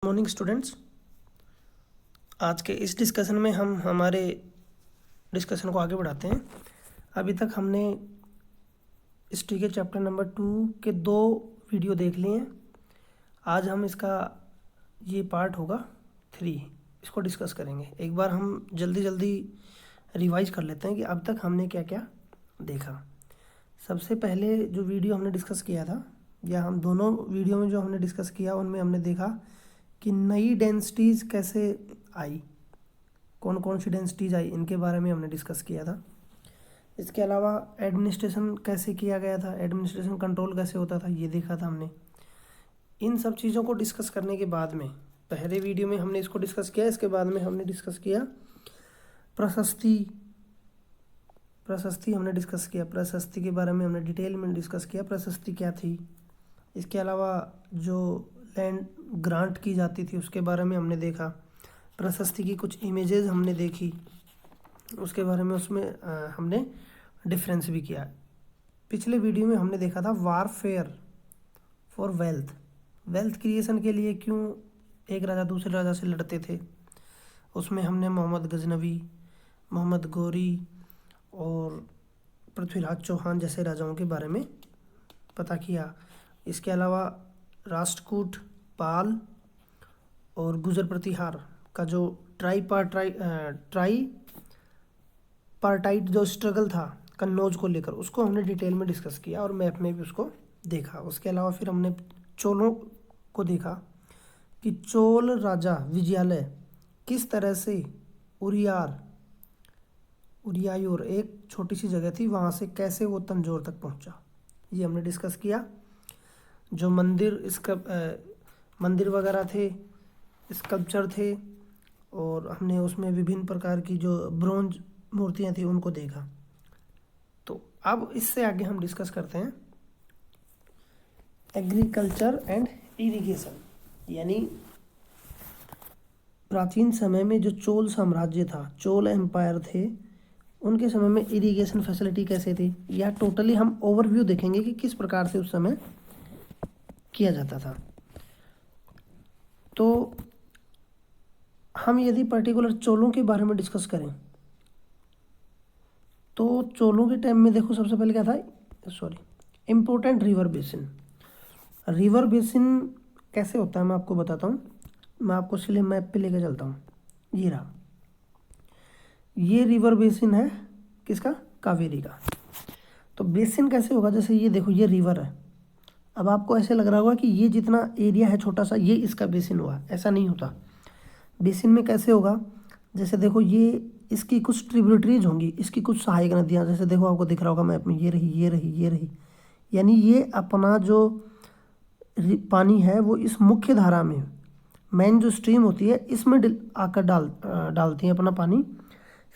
Morning students. आज के इस डिस्कशन में हम हमारे डिस्कशन को आगे बढ़ाते हैं। अभी तक हमने हिस्ट्री के चैप्टर नंबर 2 के 2 वीडियो देख लिए हैं। आज हम इसका ये पार्ट होगा 3, इसको डिस्कस करेंगे। एक बार हम जल्दी रिवाइज कर लेते हैं कि अब तक हमने क्या क्या देखा। सबसे पहले जो वीडियो हमने डिस्कस किया था, या हम दोनों वीडियो में जो हमने डिस्कस किया उनमें हमने देखा कि नई डेंसिटीज़ कैसे आई, कौन कौन सी डेंसिटीज़ आई, इनके बारे में हमने डिस्कस किया था। इसके अलावा एडमिनिस्ट्रेशन कैसे किया गया था, एडमिनिस्ट्रेशन कंट्रोल कैसे होता था, ये देखा था हमने। इन सब चीज़ों को डिस्कस करने के बाद में पहले वीडियो में हमने इसको डिस्कस किया, इसके बाद में हमने डिस्कस किया प्रशस्ति हमने डिस्कस किया। प्रशस्ति के बारे में हमने डिटेल में डिस्कस किया, प्रशस्ति क्या थी। इसके अलावा जो लैंड ग्रांट की जाती थी उसके बारे में हमने देखा। प्रशस्ति की कुछ इमेजेस हमने देखी, उसके बारे में उसमें हमने डिफरेंस भी किया। पिछले वीडियो में हमने देखा था वारफेयर फॉर वेल्थ क्रिएशन के लिए क्यों एक राजा दूसरे राजा से लड़ते थे। उसमें हमने मोहम्मद गजनवी, मोहम्मद गौरी और पृथ्वीराज चौहान जैसे राजाओं के बारे में पता किया। इसके अलावा राष्ट्रकूट, पाल और गुजर प्रतिहार का जो ट्राईपार्टाइट जो स्ट्रगल था कन्नौज को लेकर, उसको हमने डिटेल में डिस्कस किया और मैप में भी उसको देखा। उसके अलावा फिर हमने चोलों को देखा कि चोल राजा विजयालय किस तरह से उरियायूर एक छोटी सी जगह थी, वहाँ से कैसे वो तंजौर तक पहुँचा, ये हमने डिस्कस किया। जो मंदिर वगैरह थे, स्कल्पचर थे, और हमने उसमें विभिन्न प्रकार की जो ब्रोंज मूर्तियाँ थी उनको देखा। तो अब इससे आगे हम डिस्कस करते हैं एग्रीकल्चर एंड इरिगेशन। यानी प्राचीन समय में जो चोल साम्राज्य था, चोल एम्पायर थे, उनके समय में इरिगेशन फैसिलिटी कैसे थी, या टोटली हम ओवरव्यू देखेंगे कि किस प्रकार से उस समय किया जाता था। तो हम यदि पर्टिकुलर चोलों के बारे में डिस्कस करें तो चोलों के टाइम में देखो सबसे पहले क्या था, इम्पोर्टेंट रिवर बेसिन कैसे होता है मैं आपको बताता हूँ। मैं आपको इसलिए मैप पे लेके चलता हूँ। ये रहा, ये रिवर बेसिन है किसका, कावेरी का। तो बेसिन कैसे होगा, जैसे ये देखो ये रिवर है। अब आपको ऐसे लग रहा होगा कि ये जितना एरिया है छोटा सा, ये इसका बेसिन हुआ, ऐसा नहीं होता। बेसिन में कैसे होगा, जैसे देखो ये इसकी कुछ ट्रिब्यूटरीज होंगी, इसकी कुछ सहायक नदियाँ, जैसे देखो आपको दिख रहा होगा मैप में, ये रही। यानी ये अपना जो पानी है वो इस मुख्य धारा में, मेन जो स्ट्रीम होती है इसमें आकर डालती है अपना पानी,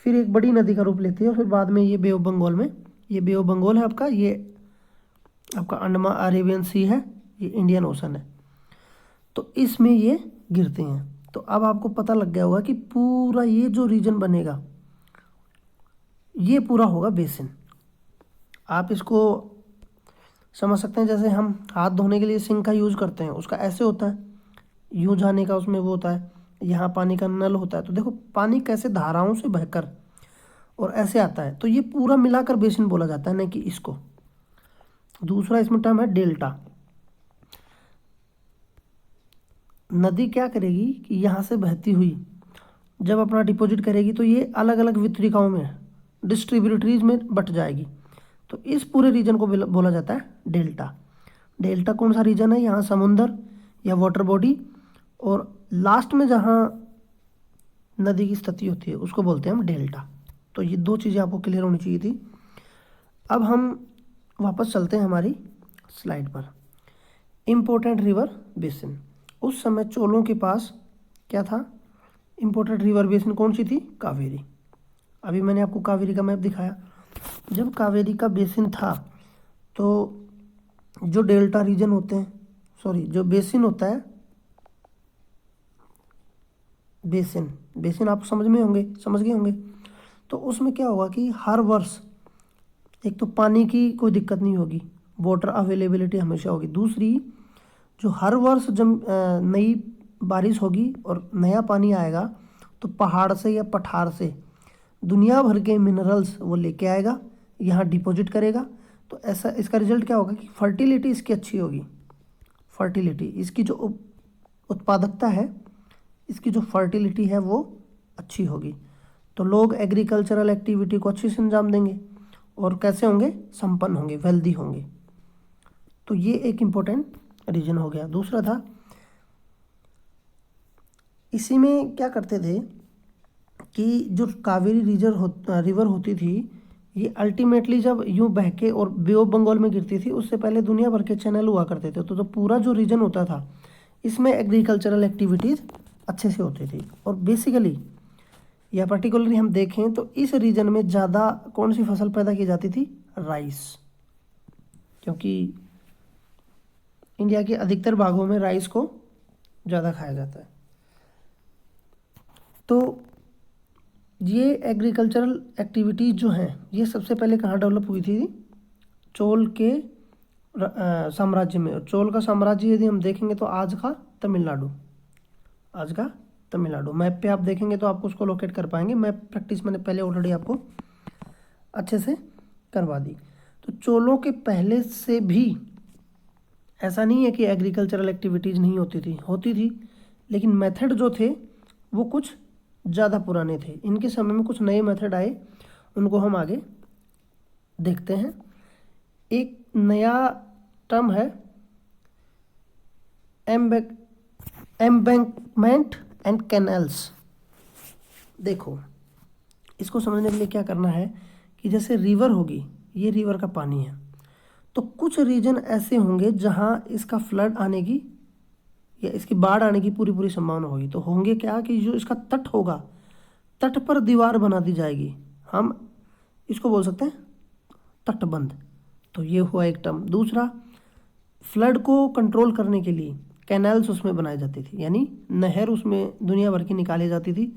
फिर एक बड़ी नदी का रूप लेती है, और फिर बाद में ये बे ऑफ बंगाल में, ये बे ऑफ बंगाल है आपका, ये आपका अंडमान अरेबियन सी है, ये इंडियन ओशन है, तो इसमें ये गिरते हैं। तो अब आपको पता लग गया होगा कि पूरा ये जो रीजन बनेगा ये पूरा होगा बेसिन। आप इसको समझ सकते हैं, जैसे हम हाथ धोने के लिए सिंक का यूज़ करते हैं, उसका ऐसे होता है, यूँ जाने का उसमें वो होता है, यहाँ पानी का नल होता है। तो देखो पानी कैसे धाराओं से बहकर और ऐसे आता है, तो ये पूरा मिलाकर बेसिन बोला जाता है, ना कि इसको। दूसरा इसमें टर्म है डेल्टा। नदी क्या करेगी कि यहाँ से बहती हुई जब अपना डिपॉजिट करेगी तो ये अलग अलग वितरिकाओं में, डिस्ट्रीब्यूटरीज में बट जाएगी। तो इस पूरे रीजन को बोला जाता है डेल्टा। डेल्टा कौन सा रीजन है, यहाँ समुंदर या वाटर बॉडी, और लास्ट में जहाँ नदी की स्थिति होती है उसको बोलते हैं हम डेल्टा। तो ये 2 चीज़ें आपको क्लियर होनी चाहिए थी। अब हम वापस चलते हैं हमारी स्लाइड पर। इम्पोर्टेंट रिवर बेसिन, उस समय चोलों के पास क्या था, इम्पोर्टेंट रिवर बेसिन कौन सी थी, कावेरी। अभी मैंने आपको कावेरी का मैप दिखाया। जब कावेरी का बेसिन था तो जो डेल्टा रीजन होते हैं, जो बेसिन होता है, बेसिन आप समझ गए होंगे। तो उसमें क्या होगा कि हर वर्ष एक तो पानी की कोई दिक्कत नहीं होगी, वाटर अवेलेबिलिटी हमेशा होगी। दूसरी, जो हर वर्ष जब नई बारिश होगी और नया पानी आएगा तो पहाड़ से या पठार से दुनिया भर के मिनरल्स वो लेके आएगा, यहाँ डिपॉजिट करेगा। तो ऐसा इसका रिजल्ट क्या होगा कि फर्टिलिटी इसकी अच्छी होगी। फर्टिलिटी इसकी जो उत्पादकता है, इसकी जो फर्टिलिटी है वो अच्छी होगी। तो लोग एग्रीकल्चरल एक्टिविटी को अच्छे से अंजाम देंगे और कैसे होंगे, संपन्न होंगे, वेल्दी होंगे। तो ये एक इम्पोर्टेंट रीजन हो गया। दूसरा था, इसी में क्या करते थे कि जो कावेरी रिवर होती थी, ये अल्टीमेटली जब यूं बह के और बे ऑफ बंगाल में गिरती थी, उससे पहले दुनिया भर के चैनल हुआ करते थे। तो पूरा जो रीजन होता था इसमें एग्रीकल्चरल एक्टिविटीज़ अच्छे से होती थी। और बेसिकली या पर्टिकुलरली हम देखें तो इस रीजन में ज़्यादा कौन सी फसल पैदा की जाती थी, राइस, क्योंकि इंडिया के अधिकतर भागों में राइस को ज़्यादा खाया जाता है। तो ये एग्रीकल्चरल एक्टिविटीज़ जो हैं ये सबसे पहले कहाँ डेवलप हुई थी, चोल के साम्राज्य में। और चोल का साम्राज्य यदि हम देखेंगे तो आज का तमिलनाडु, मैप पे आप देखेंगे तो आपको उसको लोकेट कर पाएंगे। मैप प्रैक्टिस मैंने पहले ऑलरेडी आपको अच्छे से करवा दी। तो चोलों के पहले से भी ऐसा नहीं है कि एग्रीकल्चरल एक्टिविटीज़ नहीं होती थी, लेकिन मेथड जो थे वो कुछ ज़्यादा पुराने थे। इनके समय में कुछ नए मेथड आए, उनको हम आगे देखते हैं। एक नया टर्म है एम्बैंकमेंट एंड कैनल्स। देखो, इसको समझने के लिए क्या करना है कि जैसे रिवर होगी, ये रिवर का पानी है, तो कुछ रीजन ऐसे होंगे जहाँ इसका फ्लड आने की या इसकी बाढ़ आने की पूरी संभावना होगी। तो होंगे क्या कि जो इसका तट होगा, तट पर दीवार बना दी जाएगी, हम इसको बोल सकते हैं तटबंध। तो ये हुआ एक टर्म। दूसरा, फ्लड को कंट्रोल करने के लिए कैनाल्स उसमें बनाई जाती थी, यानी नहर उसमें दुनिया भर की निकाली जाती थी।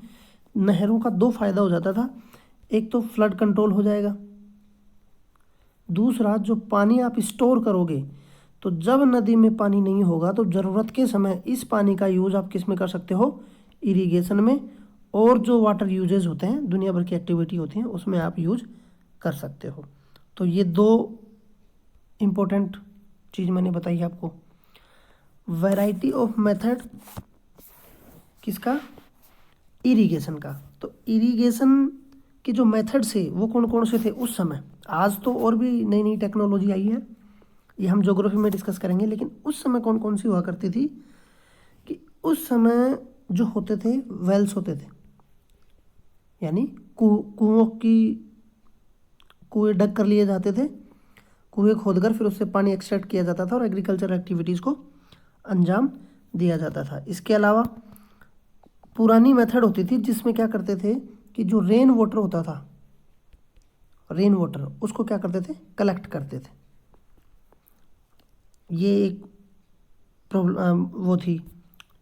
नहरों का दो फायदा हो जाता था, एक तो फ्लड कंट्रोल हो जाएगा, दूसरा जो पानी आप स्टोर करोगे, तो जब नदी में पानी नहीं होगा तो ज़रूरत के समय इस पानी का यूज़ आप किस में कर सकते हो, इरिगेशन में, और जो वाटर यूजेज होते हैं, दुनिया भर की एक्टिविटी होती हैं, उसमें आप यूज कर सकते हो। तो ये दो इम्पोर्टेंट चीज़ मैंने बताई आपको। वैरायटी ऑफ मेथड किसका, इरिगेशन का। तो इरिगेशन के जो मेथड्स है वो कौन कौन से थे उस समय। आज तो और भी नई नई टेक्नोलॉजी आई है, ये हम ज्योग्राफी में डिस्कस करेंगे, लेकिन उस समय कौन कौन सी हुआ करती थी कि उस समय जो होते थे वेल्स होते थे, यानी कुएं डग कर लिए जाते थे, कुएं खोदकर फिर उससे पानी एक्सट्रैक्ट किया जाता था और एग्रीकल्चर एक्टिविटीज़ को अंजाम दिया जाता था। इसके अलावा पुरानी मेथड होती थी जिसमें क्या करते थे कि जो रेन वाटर होता था, रेन वाटर, उसको क्या करते थे, कलेक्ट करते थे। ये एक प्रॉब्लम वो थी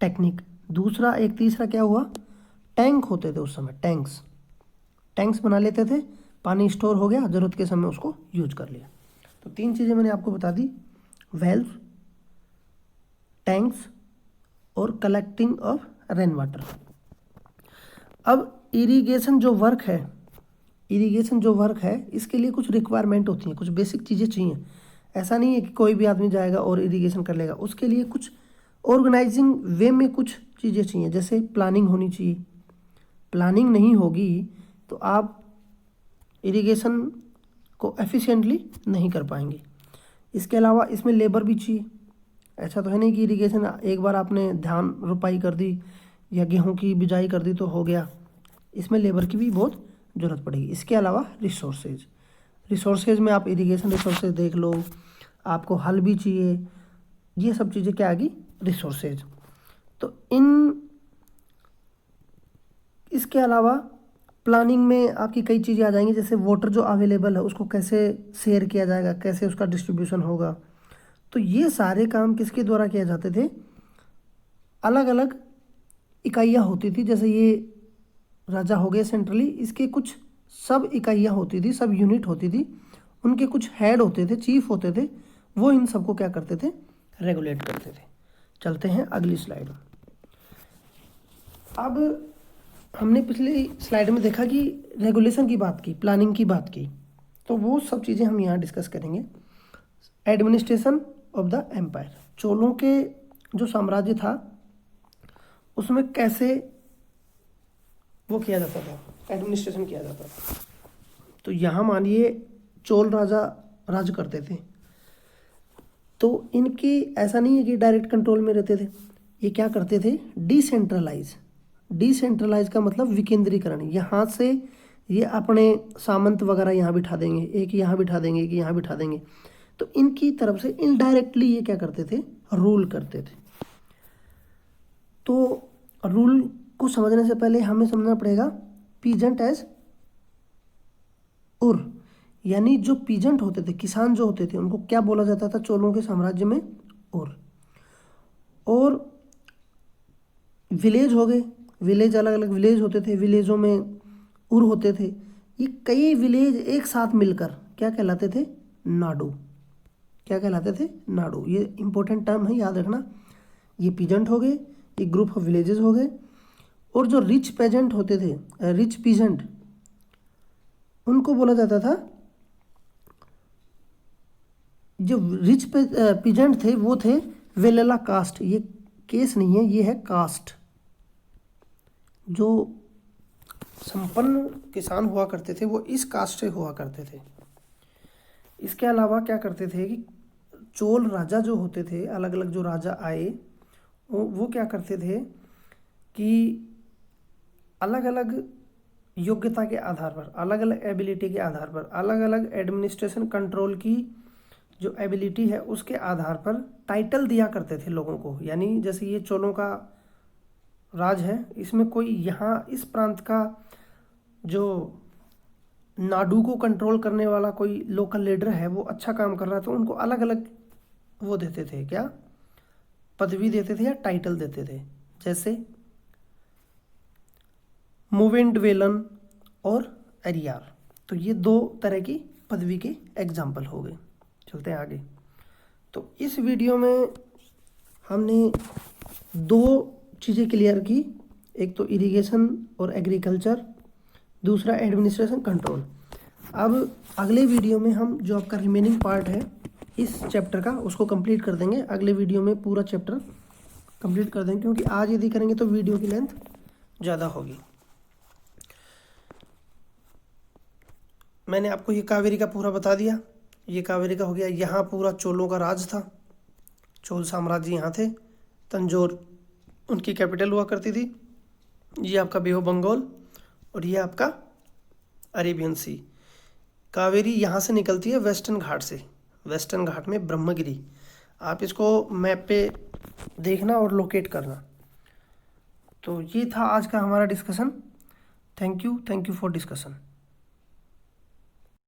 टेक्निक। दूसरा, एक तीसरा क्या हुआ, टैंक होते थे उस समय, टैंक्स बना लेते थे, पानी स्टोर हो गया, ज़रूरत के समय उसको यूज कर लिया। तो तीन चीज़ें मैंने आपको बता दी, वेल्व, टैंक्स और कलेक्टिंग ऑफ रेन वाटर। अब इरिगेशन जो वर्क है इसके लिए कुछ रिक्वायरमेंट होती हैं, कुछ बेसिक चीज़ें चाहिए। ऐसा नहीं है कि कोई भी आदमी जाएगा और इरिगेशन कर लेगा, उसके लिए कुछ ऑर्गेनाइजिंग वे में कुछ चीज़ें चाहिए। जैसे प्लानिंग होनी चाहिए, प्लानिंग नहीं होगी तो आप इरिगेशन को एफिशिएंटली नहीं कर पाएंगे। इसके अलावा इसमें लेबर भी चाहिए। ऐसा तो है नहीं कि इरिगेशन एक बार आपने धान रोपाई कर दी या गेहूं की बिजाई कर दी तो हो गया, इसमें लेबर की भी बहुत ज़रूरत पड़ेगी। इसके अलावा रिसोर्सेज में आप इरिगेशन रिसोर्सेज देख लो, आपको हल भी चाहिए, ये सब चीज़ें क्या आ गई, रिसोर्सेज। तो इसके अलावा प्लानिंग में आपकी कई चीज़ें आ जाएंगी, जैसे वाटर जो अवेलेबल है उसको कैसे शेयर किया जाएगा, कैसे उसका डिस्ट्रीब्यूशन होगा। तो ये सारे काम किसके द्वारा किए जाते थे, अलग अलग इकाइयाँ होती थी। जैसे ये राजा हो गए सेंट्रली, इसके कुछ सब इकाइयाँ होती थी, सब यूनिट होती थी, उनके कुछ हेड होते थे, चीफ होते थे, वो इन सबको क्या करते थे, रेगुलेट करते थे। चलते हैं अगली स्लाइड में। अब हमने पिछली स्लाइड में देखा कि रेगुलेशन की बात की, प्लानिंग की बात की, तो वो सब चीज़ें हम यहाँ डिस्कस करेंगे। एडमिनिस्ट्रेशन ऑफ द एम्पायर, चोलों के जो साम्राज्य था उसमें कैसे वो किया जाता था, एडमिनिस्ट्रेशन किया जाता था। तो यहाँ मानिए चोल राजा राज करते थे, तो इनकी ऐसा नहीं है कि डायरेक्ट कंट्रोल में रहते थे। ये क्या करते थे, डिसेंट्रलाइज का मतलब विकेंद्रीकरण। यहाँ से ये अपने सामंत वगैरह यहाँ बिठा देंगे, एक यहाँ बिठा देंगे, एक यहाँ बिठा देंगे, तो इनकी तरफ से इनडायरेक्टली ये क्या करते थे, रूल करते थे। तो रूल को समझने से पहले हमें समझना पड़ेगा पीजेंट एज उर, यानी जो पीजेंट होते थे, किसान जो होते थे, उनको क्या बोला जाता था चोलों के साम्राज्य में, उर। और विलेज हो गए, विलेज अलग अलग विलेज होते थे, विलेजों में उर होते थे। ये कई विलेज एक साथ मिलकर क्या कहलाते थे, नाडू। क्या कहलाते थे, नाडू। ये इंपॉर्टेंट टर्म है, याद रखना। ये पीजेंट हो गए, ये ग्रुप ऑफ विलेजेस हो गए। और जो रिच पेजेंट होते थे, रिच पीजेंट, उनको बोला जाता था, जो रिच पीजेंट थे वो थे वेलेला कास्ट। ये केस नहीं है, ये है कास्ट। जो संपन्न किसान हुआ करते थे वो इस कास्ट से हुआ करते थे। इसके अलावा क्या करते थे कि चोल राजा जो होते थे, अलग अलग जो राजा आए, वो क्या करते थे कि अलग अलग योग्यता के आधार पर, अलग अलग एबिलिटी के आधार पर, अलग अलग एडमिनिस्ट्रेशन कंट्रोल की जो एबिलिटी है उसके आधार पर टाइटल दिया करते थे लोगों को। यानी जैसे ये चोलों का राज है, इसमें कोई यहाँ इस प्रांत का जो नाडू को कंट्रोल करने वाला कोई लोकल लीडर है, वो अच्छा काम कर रहा है, तो उनको अलग अलग वो देते थे, क्या पदवी देते थे या टाइटल देते थे। जैसे मूवेंट वेलन और एरियार, तो ये दो तरह की पदवी के एग्जाम्पल हो गए। चलते हैं आगे। तो इस वीडियो में हमने दो चीज़ें क्लियर की, एक तो इरिगेशन और एग्रीकल्चर, दूसरा एडमिनिस्ट्रेशन कंट्रोल। अब अगले वीडियो में हम जो आपका रिमेनिंग पार्ट है इस चैप्टर का, उसको कंप्लीट कर देंगे। अगले वीडियो में पूरा चैप्टर कंप्लीट कर देंगे, क्योंकि आज यदि करेंगे तो वीडियो की लेंथ ज़्यादा होगी। मैंने आपको ये कावेरी का पूरा बता दिया। ये कावेरी का हो गया, यहाँ पूरा चोलों का राज था, चोल साम्राज्य यहाँ थे, तंजौर उनकी कैपिटल हुआ करती थी। ये आपका बे ऑफ बंगाल और ये आपका अरेबियन सी। कावेरी यहाँ से निकलती है वेस्टर्न घाट से, वेस्टर्न घाट में ब्रह्मगिरी। आप इसको मैप पे देखना और लोकेट करना। तो ये था आज का हमारा discussion. Thank you for discussion.